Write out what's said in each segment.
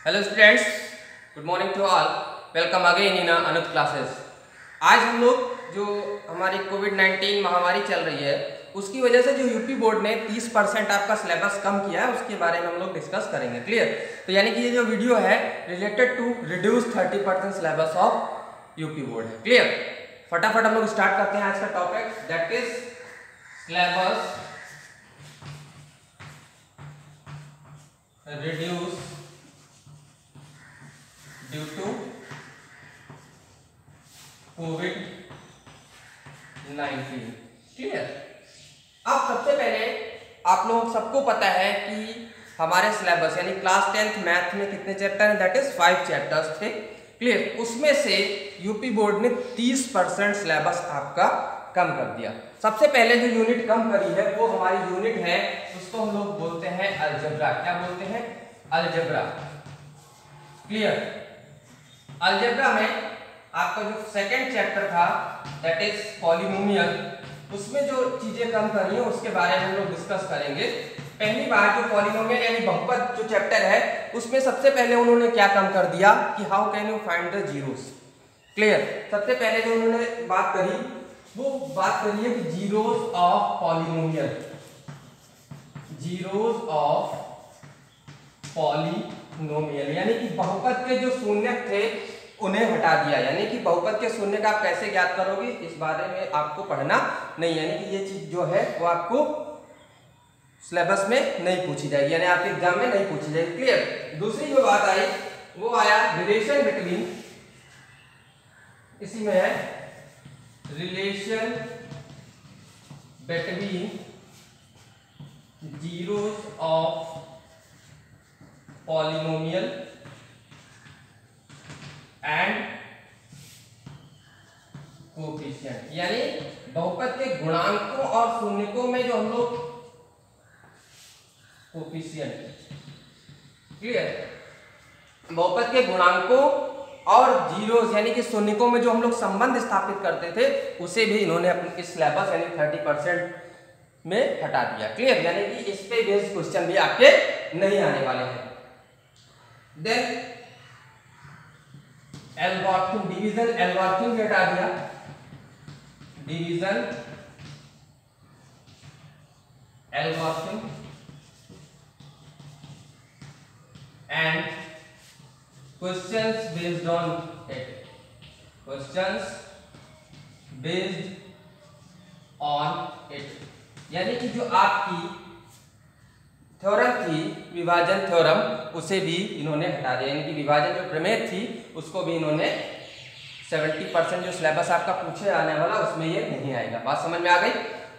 Hello students, good morning to all. Welcome again in another classes. आज हम लोग जो हमारी कोविड-19 महामारी चल रही है उसकी वजह से जो यूपी बोर्ड ने 30% आपका सिलेबस कम किया है उसके बारे में हम लोग डिस्कस करेंगे। क्लियर? तो यानी कि ये जो वीडियो है related to reduce 30% syllabus of UP board है। क्लियर? फटाफट हम लोग स्टार्ट करते हैं आज का topic, that is syllabus reduce due to COVID. Clear? अब सबसे पहले आप लोग सबको पता है कि हमारे सिलेबस यानी क्लास 10th मैथ में कितने चैप्टर हैं, दैट इज 5 चैप्टर्स थे। क्लियर? उसमें से यूपी बोर्ड ने 30% सिलेबस आपका कम कर दिया। सबसे पहले जो यूनिट कम करी है वो हमारी यूनिट है, उसको हम लोग बोलते हैं अलजेब्रा। क्या बोलते हैं? अलजेब्रा। क्लियर? अलजेब्रा में आपका जो सेकंड चैप्टर था दैट इज पॉलिनोमियल, उसमें जो चीजें कम करी है उसके बारे में हम लोग डिस्कस करेंगे। पहली बार जो पॉलिनोमियल यानी बहुपद जो चैप्टर है उसमें सबसे पहले उन्होंने क्या कम कर दिया कि how can you find the zeros. Clear? सबसे पहले जो उन्होंने बात करी वो बात करी है कि zeros of polynomial, zeros of polynomial यानी कि बहुपद के जो शून्य थे उन्हें हटा दिया। यानी कि बहुपद के शून्य का आप कैसे ज्ञात करोगे इस बारे में आपको पढ़ना नहीं, यानी कि ये चीज जो है वो आपको सिलेबस में नहीं पूछी जाएगी, यानी आपके एग्जाम में नहीं पूछी जाएगी। क्लियर? दूसरी जो बात आई वो आया रिलेशन बिटवीन, इसी में है relation between zeros of polynomial and coefficient, यानी बहुपद के गुणांकों और शून्यकों में जो हम लोग कोएफिशिएंट। क्लियर? बहुपद के गुणांकों और जीरोस यानी कि शून्यकों में जो हम लोग संबंध स्थापित करते थे उसे भी इन्होंने अपने इस सिलेबस यानी 30% में हटा दिया। क्लियर? यानी कि इस पे बेस्ड क्वेश्चन भी आपके नहीं आने वाले हैं। देन एल्गोरिथम, डिवीजन एल्गोरिथम भी हटा दिया। Division algorithm and questions based on it, questions based on it, यानी कि जो आपकी थ्योरम थी विभाजन थ्योरम उसे भी इन्होंने हटा दिया। यानी कि विभाजन जो प्रमेय थी उसको भी इन्होंने 70% जो सिलेबस आपका पूछे आने वाला उसमें ये नहीं आएगा। बात समझ में आ गई?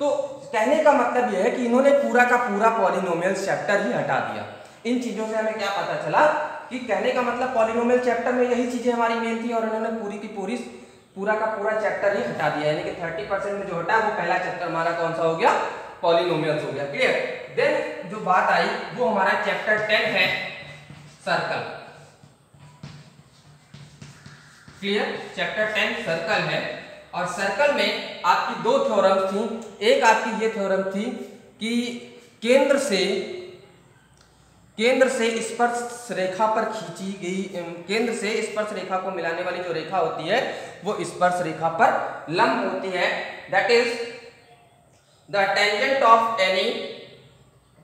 तो कहने का मतलब यह है कि इन्होंने पूरा का पूरा पॉलिनोमियल चैप्टर ही हटा दिया। इन चीजों से हमें क्या पता चला कि कहने का मतलब पॉलिनोमियल चैप्टर में यही चीजें हमारी मेन थी और इन्होंने पूरी की पूरी पूरा का पूरा चैप्टर ही हटा दिया। यानी कि 30% में जो हटा वो पहला चैप्टर हमारा कौन सा हो गया? पॉलिनोमियल्स हो गया। क्लियर? देन जो बात आई वो हमारा चैप्टर 10 है सर्कल। क्लियर? चैप्टर 10 सर्कल है और सर्कल में आपकी दो थ्योरम्स थी। एक आपकी ये थ्योरम थी कि केंद्र से स्पर्श रेखा पर खींची गई, केंद्र से स्पर्श रेखा को मिलाने वाली जो रेखा होती है वो स्पर्श रेखा पर लंब होती है। That is the tangent of any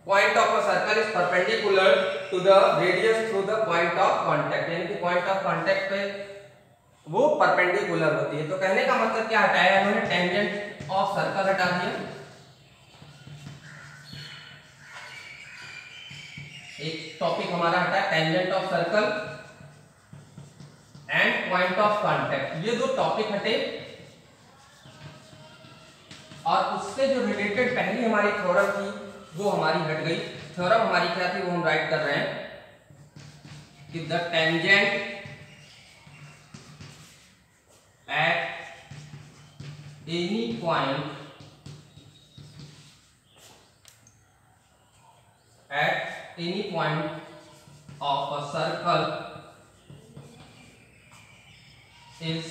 point of a circle is perpendicular to the radius through the point of contact, यानी कि पॉइंट ऑफ कांटेक्ट पे वो परपेंडिकुलर होती है। तो कहने का मतलब क्या हटाया इन्होंने? टेंजेंट ऑफ सर्कल हटा दिया। एक टॉपिक हमारा हटा tangent of circle and point of contact, ये दो टॉपिक हटे और उससे जो रिलेटेड पहली हमारी थ्योरम थी वो हमारी हट गई। थ्योरम हमारी क्या थी वो हम राइट कर रहे हैं कि the tangent at any point of a circle is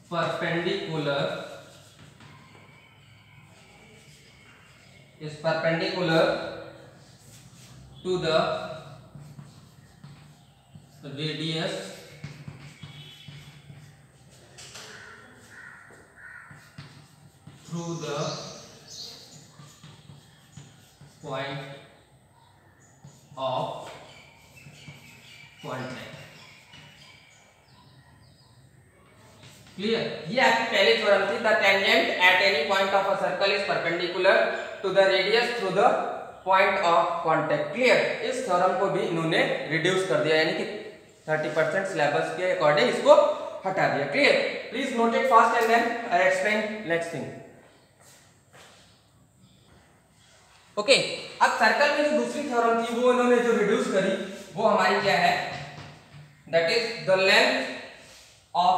perpendicular to the radius through the point of contact। Clear? ये आपकी पहली थ्योरम थी, the tangent at any point of a circle is perpendicular to the radius through the point of contact. Clear? इस theorem को भी इन्होंने reduce कर दिया, यानी कि 30% सिलेबस के अकॉर्डिंग इसको हटा दिया। Clear? Please note it fast and then I explain next thing. Okay, अब सर्कल में जो दूसरी थ्योरम थी वो इन्होंने जो रिड्यूस करी वो हमारी क्या है, that is the length of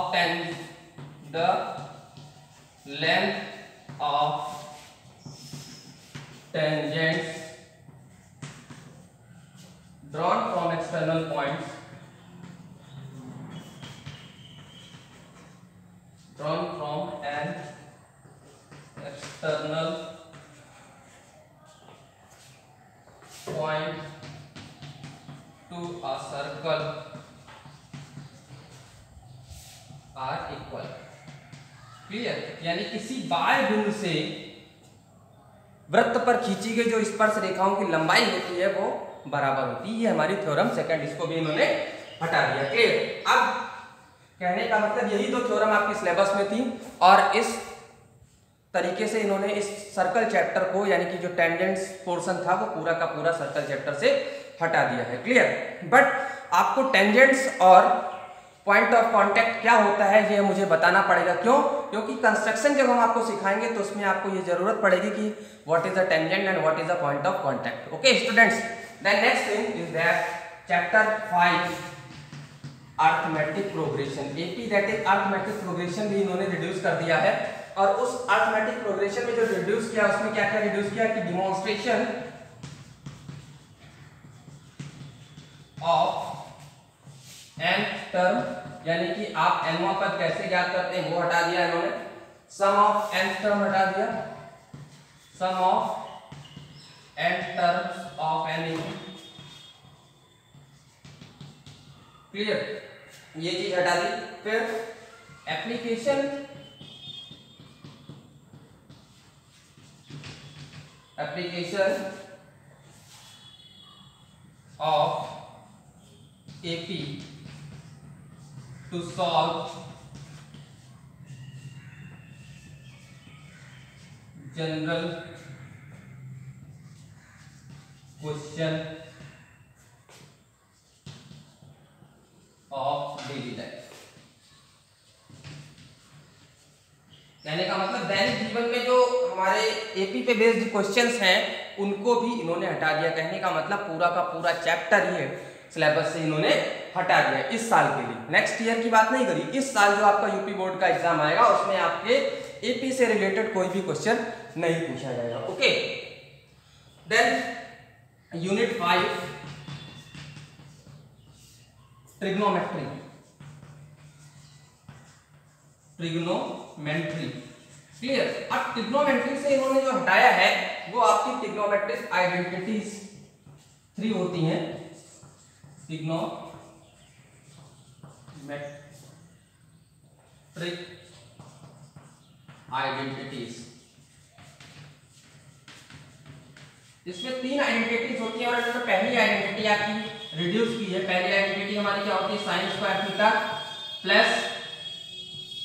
tangents drawn from external points to a circle are equal। Clear? यानी किसी बाह्य बिंदु से वृत्त पर खींची गई जो स्पर्श रेखाओं की लंबाई होती है वो बराबर होती है। ये हमारी थ्योरम सेकंड, इसको भी इन्होंने हटा दिया। क्लियर? अब कहने का मतलब यही दो थ्योरम आपकी सिलेबस में थी और इस तरीके से इन्होंने इस सर्कल चैप्टर को, यानी कि जो टेंजेंट्स पोर्शन था वो पूरा का पूरा सर्कल चैप्टर से हटा दिया है। क्लियर? बट आपको टेंजेंट्स और पॉइंट ऑफ कांटेक्ट क्या होता है ये मुझे बताना पड़ेगा। क्यों? क्योंकि कंस्ट्रक्शन जब हम आपको सिखाएंगे तो उसमें आपको ये जरूरत पड़ेगी कि what is a tangent and what is a point of contact. Okay students, then next thing is that chapter 5 arithmetic progression, AP that is arithmetic progression भी इन्होंने रिड्यूस कर दिया है। और उस अर्थमेटिक प्रोग्रेशन में जो रिड्यूस किया उसमें क्या क्या रिड्यूस किया कि डिमॉन्स्ट्रेशन ऑफ एन टर्म, यानी कि आप nवां पद कैसे ज्ञात करते हैं वो हटा दिया इन्होंने। सम ऑफ n टर्म हटा दिया, sum of n terms of n। Clear? ये चीज हटा दी। फिर application of AP to solve general question of daily life। कहने का मतलब दैनिक जीवन में जो हमारे एपी पे बेस्ड क्वेश्चंस हैं उनको भी इन्होंने हटा दिया। कहने का मतलब पूरा का पूरा चैप्टर ही सिलेबस से इन्होंने हटा दिया इस साल के लिए। नेक्स्ट ईयर की बात नहीं करी, इस साल जो आपका यूपी बोर्ड का एग्जाम आएगा उसमें आपके एपी से रिलेटेड कोई भी क्वेश्चन नहीं पूछा जाएगा। Okay, then unit 5 trigonometry. Clear? अब ट्रिग्नोमेट्री से इन्होंने जो हटाया है वो आपकी ट्रिग्नोमेट्रिक आइडेंटिटीज 3 होती हैं। ट्रिग्नोमेट्रिक आइडेंटिटीज, इसमें 3 आइडेंटिटीज होती हैं और इन्होंने पहली आइडेंटिटी आपकी रिड्यूस की है। पहली आइडेंटिटी हमारी क्या होती है, sine square theta plus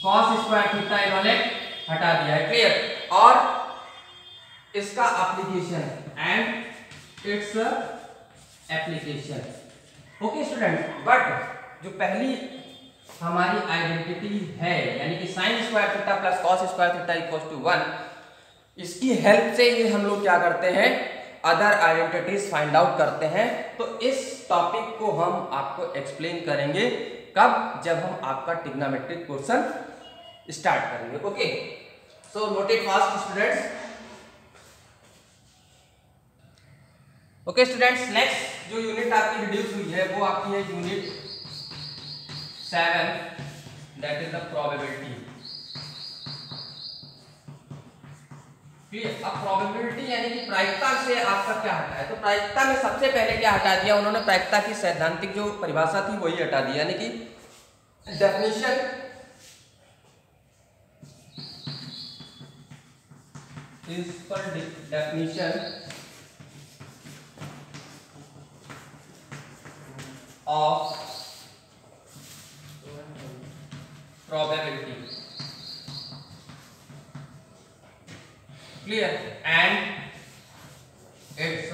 cos square theta इन्होंने हटा दिया है। क्लियर? और इसका application and its application. Okay student, but जो पहली हमारी आइडेंटिटी है यानी कि sine square theta plus cos square theta equals to 1, इसकी हेल्प से ये हम लोग क्या करते हैं, अदर आइडेंटिटीज फाइंड आउट करते हैं। तो इस टॉपिक को हम आपको एक्सप्लेन करेंगे कब, जब हम आपका ट्रिग्नोमेट्रिक क्वेश्चन स्टार्ट करेंगे। Okay, so note it fast students. Okay students, next जो यूनिट आपकी रिड्यूस हुई है वो आपकी है unit 7, that is the probability. अब प्रोबेबिलिटी यानी कि प्रायिकता से आपका क्या हटा है, तो प्रायिकता में सबसे पहले क्या हटा दिया उन्होंने, प्रायिकता की सैद्धांतिक जो परिभाषा थी वही हटा दी, यानी कि definition principal definition of probability, clear, and its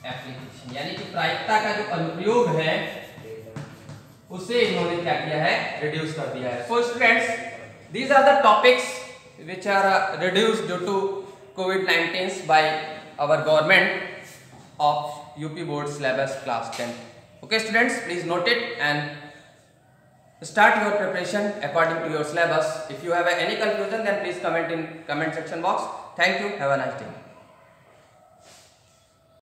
application, यानी कि प्रायिकता का जो अनुप्रयोग है उसे इन्होंने क्या किया है, रिड्यूस कर दिया है। So students, these are the topics which are reduced due to COVID-19 by our government of UP board syllabus class 10. Okay students, please note it and start your preparation according to your syllabus. If you have any confusion, then please comment in comment section box. Thank you. Have a nice day.